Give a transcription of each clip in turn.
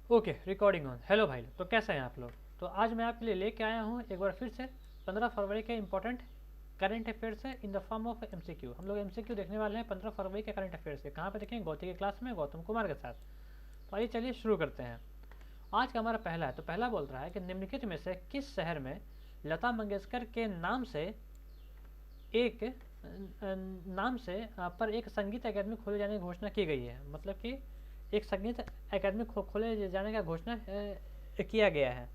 Okay, recording on. Hello भाई, तो कैसे हैं आप लोग? तो आज मैं आपके लिए लेके आया हूँ एक बार फिर से 15 फरवरी के इंपॉर्टेंट करंट अफेयर्स है in the form of MCQ. हम लोग एमसीक्यू देखने वाले हैं 15 फरवरी के करंट अफेयर्स से। कहाँ पे देखेंगे? गौती की क्लास में गौतम कुमार के साथ। तो आइए चलिए शुरू करते हैं। आज का हमारा पहला है। तो पहला बोल रहा है कि निम्नलिखित में से किस शहर में लता मंगेशकर के नाम से एक पर एक संगीत अकादमी खोले जाने की घोषणा की गई है। मतलब कि एक संगीत अकादमी खोले जाने का घोषणा किया गया है।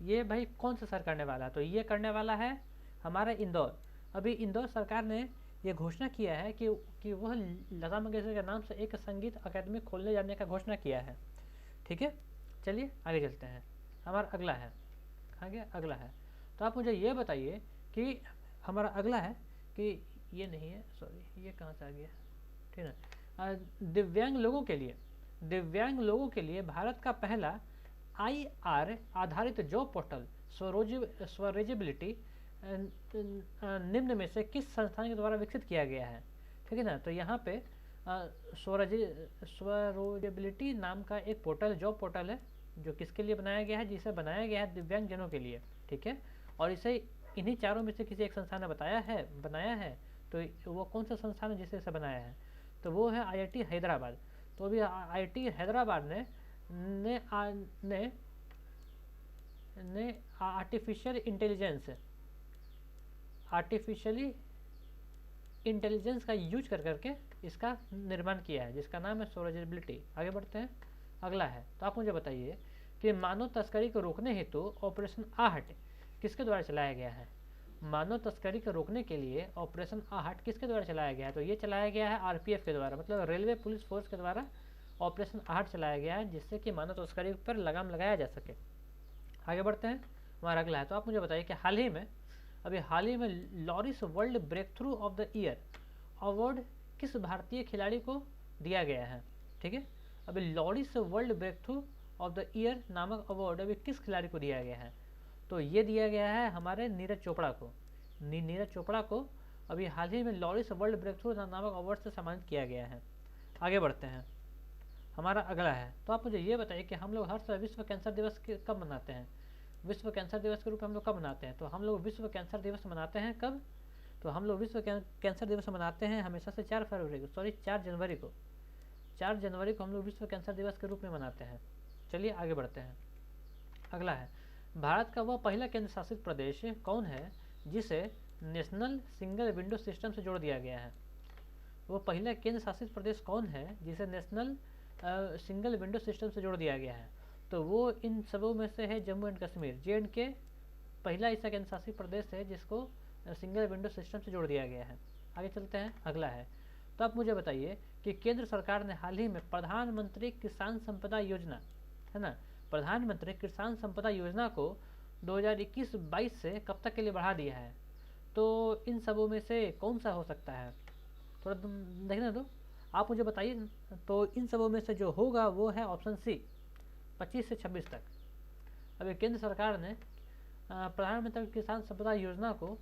ये भाई कौन सा सर करने वाला है? तो ये करने वाला है हमारा इंदौर। अभी इंदौर सरकार ने ये घोषणा किया है कि वह लता मंगेशकर के नाम से एक संगीत अकादमी खोलने जाने का घोषणा किया है। ठीक है, चलिए आगे चलते हैं। हमारा अगला है, कहाँ गया? अगला है। तो आप मुझे ये बताइए कि हमारा अगला है कि ये नहीं है, सॉरी, ये कहाँ से आ गया? ठीक है। दिव्यांग लोगों के लिए भारत का पहला IR आधारित जॉब पोर्टल स्वरेजिबिलिटी निम्न में से किस संस्थान के द्वारा विकसित किया गया है? ठीक है ना। तो यहाँ पे स्वरोजेबिलिटी नाम का एक पोर्टल, जॉब पोर्टल है, जो किसके लिए बनाया गया है? जिसे बनाया गया है दिव्यांग जनों के लिए। ठीक है, और इसे इन्हीं चारों में से किसी एक संस्थान ने बनाया है। तो वो कौन सा संस्थान है जिसे इसे बनाया है? तो वो है IIT हैदराबाद। तो अभी IIT हैदराबाद ने आर्टिफिशियली इंटेलिजेंस का यूज करके इसका निर्माण किया है, जिसका नाम है स्वरेजिबिलिटी। आगे बढ़ते हैं। अगला है। तो आप मुझे बताइए कि मानव तस्करी को रोकने हेतु ऑपरेशन आहट किसके द्वारा चलाया गया है? मानव तस्करी को रोकने के लिए ऑपरेशन आहट किसके द्वारा चलाया गया है? तो ये चलाया गया है RPF के द्वारा, मतलब रेलवे पुलिस फोर्स के द्वारा ऑपरेशन आहट चलाया गया है, जिससे कि मानव तस्करी पर लगाम लगाया जा सके। आगे बढ़ते हैं। हमारा अगला है। तो आप मुझे बताइए कि हाल ही में Laureus world breakthrough of the year award किस भारतीय खिलाड़ी को दिया गया है? ठीक है, अभी Laureus world breakthrough of the year नामक अवार्ड अभी किस खिलाड़ी को दिया गया है? तो ये दिया गया है हमारे नीरज चोपड़ा को। नीरज चोपड़ा को अभी हाल ही में लॉरिस वर्ल्ड ब्रेक थ्रू नामक अवार्ड से सम्मानित किया गया है। आगे बढ़ते हैं। हमारा अगला है। तो आप मुझे ये बताइए कि हम लोग हर साल विश्व कैंसर दिवस कब मनाते हैं? विश्व कैंसर दिवस के रूप में हम लोग कब मनाते हैं? तो हम लोग विश्व कैंसर दिवस मनाते हैं कब? तो हम लोग विश्व कैंसर दिवस मनाते हैं हमेशा से 4 फरवरी को, सॉरी 4 जनवरी को। 4 जनवरी को हम लोग विश्व कैंसर दिवस के रूप में मनाते हैं। चलिए आगे बढ़ते हैं। अगला है। भारत का वह पहला केंद्र शासित प्रदेश कौन है जिसे नेशनल सिंगल विंडो सिस्टम से जोड़ दिया गया है? वो पहला केंद्र शासित प्रदेश कौन है जिसे नेशनल सिंगल विंडो सिस्टम से जोड़ दिया गया है? तो वो इन सबों में से है जम्मू एंड कश्मीर। JNK पहला ऐसा केंद्र शासित प्रदेश है जिसको सिंगल विंडो सिस्टम से जोड़ दिया गया है। आगे चलते हैं। अगला है। तो आप मुझे बताइए कि केंद्र सरकार ने हाल ही में प्रधानमंत्री किसान संपदा योजना, है ना, प्रधानमंत्री किसान संपदा योजना को 2021-22 से कब तक के लिए बढ़ा दिया है? तो इन सबों में से कौन सा हो सकता है? थोड़ा तुम देखना दो, आप मुझे बताइए। तो इन सबों में से जो होगा वो है ऑप्शन सी, 25 से 26 तक। अभी केंद्र सरकार ने प्रधानमंत्री किसान संपदा योजना को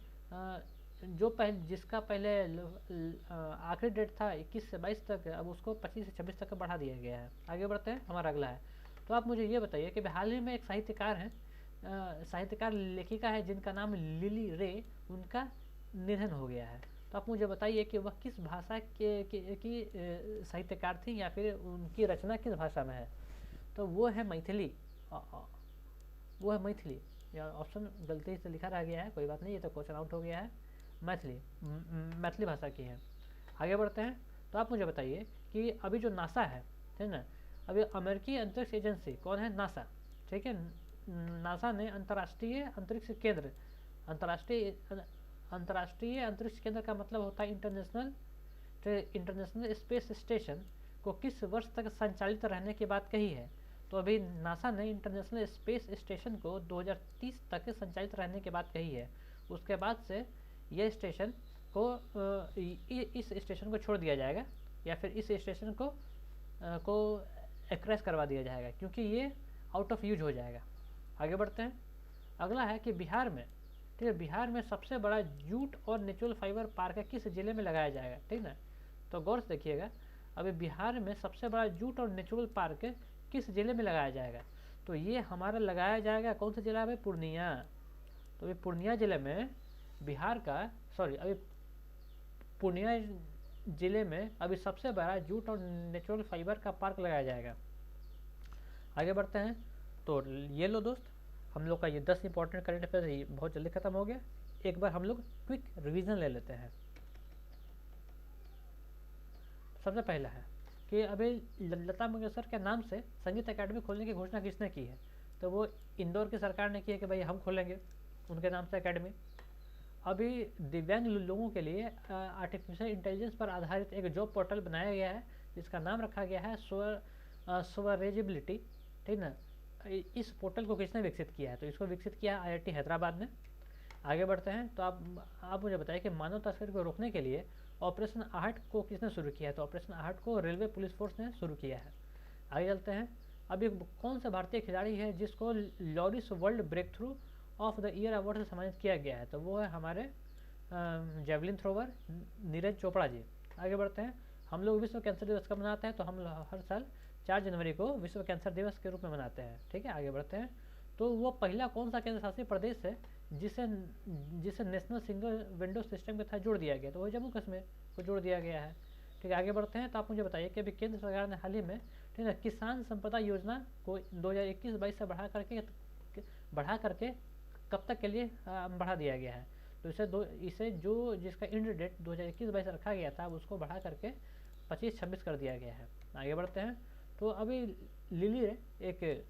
जिसका पहले आखिरी डेट था 21 से 22 तक, अब उसको 25 से 26 तक बढ़ा दिया गया है। आगे बढ़ते हैं। हमारा अगला है। तो आप मुझे ये बताइए कि हाल ही में एक साहित्यकार लेखिका है जिनका नाम लिली रे, उनका निधन हो गया है। तो आप मुझे बताइए कि वह किस भाषा की साहित्यकार थी, या फिर उनकी रचना किस भाषा में है? तो वो है मैथिली। वो है मैथिली। या ऑप्शन गलती से लिखा रह गया है, कोई बात नहीं, ये तो क्वेश्चन आउट हो गया है। मैथिली भाषा की है। आगे बढ़ते हैं। तो आप मुझे बताइए कि अभी जो नासा है ना, अभी अमेरिकी अंतरिक्ष एजेंसी कौन है? नासा। ठीक है, नासा ने अंतर्राष्ट्रीय अंतरिक्ष केंद्र, अंतर्राष्ट्रीय अंतरिक्ष केंद्र का मतलब होता है इंटरनेशनल स्पेस स्टेशन को किस वर्ष तक संचालित रहने की बात कही है? तो अभी नासा ने इंटरनेशनल स्पेस स्टेशन को 2030 तक संचालित रहने की बात कही है। उसके बाद से यह स्टेशन को इस स्टेशन को छोड़ दिया जाएगा, या फिर इस स्टेशन को क्रैश करवा दिया जाएगा, क्योंकि ये आउट ऑफ यूज हो जाएगा। आगे बढ़ते हैं। अगला है कि बिहार में, ठीक है, बिहार में सबसे बड़ा जूट और नेचुरल फाइबर पार्क किस जिले में लगाया जाएगा? ठीक ना, तो गौर से देखिएगा। अभी बिहार में सबसे बड़ा जूट और नेचुरल पार्क किस जिले में लगाया जाएगा? तो ये हमारा लगाया जाएगा कौन सा जिला है? पूर्णिया। तो ये पूर्णिया जिले में बिहार का अभी पूर्णिया जिले में अभी सबसे बड़ा जूट और नेचुरल फाइबर का पार्क लगाया जाएगा। आगे बढ़ते हैं। तो ये लो दोस्त, हम लोग का ये 10 इंपॉर्टेंट करंट अफेयर बहुत जल्दी खत्म हो गया। एक बार हम लोग क्विक रिवीजन ले लेते हैं। सबसे पहला है कि अभी लता मंगेशकर के नाम से संगीत अकेडमी खोलने की घोषणा किसने की है? तो वो इंदौर की सरकार ने की है कि भाई हम खोलेंगे उनके नाम से अकेडमी। अभी दिव्यांग लोगों के लिए आर्टिफिशियल इंटेलिजेंस पर आधारित एक जॉब पोर्टल बनाया गया है जिसका नाम रखा गया है स्वरेजिबिलिटी, ठीक ना। इस पोर्टल को किसने विकसित किया है? तो इसको विकसित किया है IIT हैदराबाद ने। आगे बढ़ते हैं। तो आप मुझे बताइए कि मानव तस्करी को रोकने के लिए ऑपरेशन आहट को किसने शुरू किया है? तो ऑपरेशन आहट को रेलवे पुलिस फोर्स ने शुरू किया है। आगे चलते हैं। अभी कौन सा भारतीय खिलाड़ी है जिसको Laureus world breakthrough of the year award से सम्मानित किया गया है? तो वो है हमारे जेवलिन थ्रोवर नीरज चोपड़ा जी। आगे बढ़ते हैं। हम लोग विश्व कैंसर दिवस कब मनाते हैं? तो हम हर साल 4 जनवरी को विश्व कैंसर दिवस के रूप में मनाते हैं, ठीक है। आगे बढ़ते हैं। तो वो पहला कौन सा केंद्र शासित प्रदेश है जिसे नेशनल सिंगल विंडो सिस्टम के तहत जोड़ दिया गया? तो वही जम्मू कश्मीर को जोड़ दिया गया है, ठीक है। आगे बढ़ते हैं। तो आप मुझे बताइए कि अभी केंद्र सरकार ने हाल ही में, ठीक है, किसान संपदा योजना को 2021-22 से बढ़ा करके कब तक के लिए बढ़ा दिया गया है? तो इसे जो जिसका एंड डेट 2021-22 रखा गया था, अब उसको बढ़ा करके 25-26 कर दिया गया है। आगे बढ़ते हैं। तो अभी लिली एक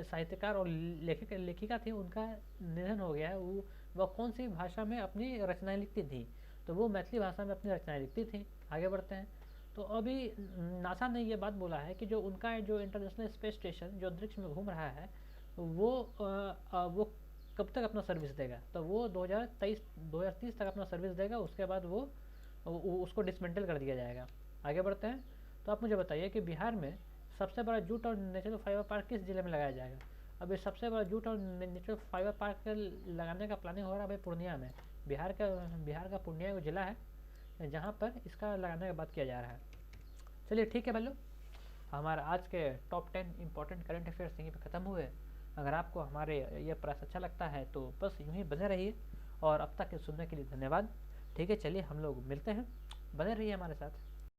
साहित्यकार और लेखिका थी, उनका निधन हो गया है। वह कौन सी भाषा में अपनी रचनाएं लिखती थी? तो वो मैथिली भाषा में अपनी रचनाएं लिखती थी। आगे बढ़ते हैं। तो अभी नासा ने ये बात बोला है कि जो उनका जो इंटरनेशनल स्पेस स्टेशन जो अंतरिक्ष में घूम रहा है वो कब तक अपना सर्विस देगा? तो वो 2030 तक अपना सर्विस देगा। उसके बाद वो उसको डिसमेंटल कर दिया जाएगा। आगे बढ़ते हैं। तो आप मुझे बताइए कि बिहार में सबसे बड़ा जूट और नेचुरल फाइबर पार्क किस जिले में लगाया जाएगा? अभी सबसे बड़ा जूट और नेचुरल फाइबर पार्क लगाने का प्लानिंग हो रहा है पूर्णिया में। बिहार का पूर्णिया जिला है जहाँ पर इसका लगाने का बात किया जा रहा है। चलिए ठीक है भाइयों, हमारा आज के टॉप 10 इंपॉर्टेंट करंट अफेयर्स यहीं पर ख़त्म हुए। अगर आपको हमारे ये प्रयास अच्छा लगता है तो बस यूँ ही बने रहिए, और अब तक सुनने के लिए धन्यवाद। ठीक है, चलिए हम लोग मिलते हैं, बने रहिए हमारे साथ।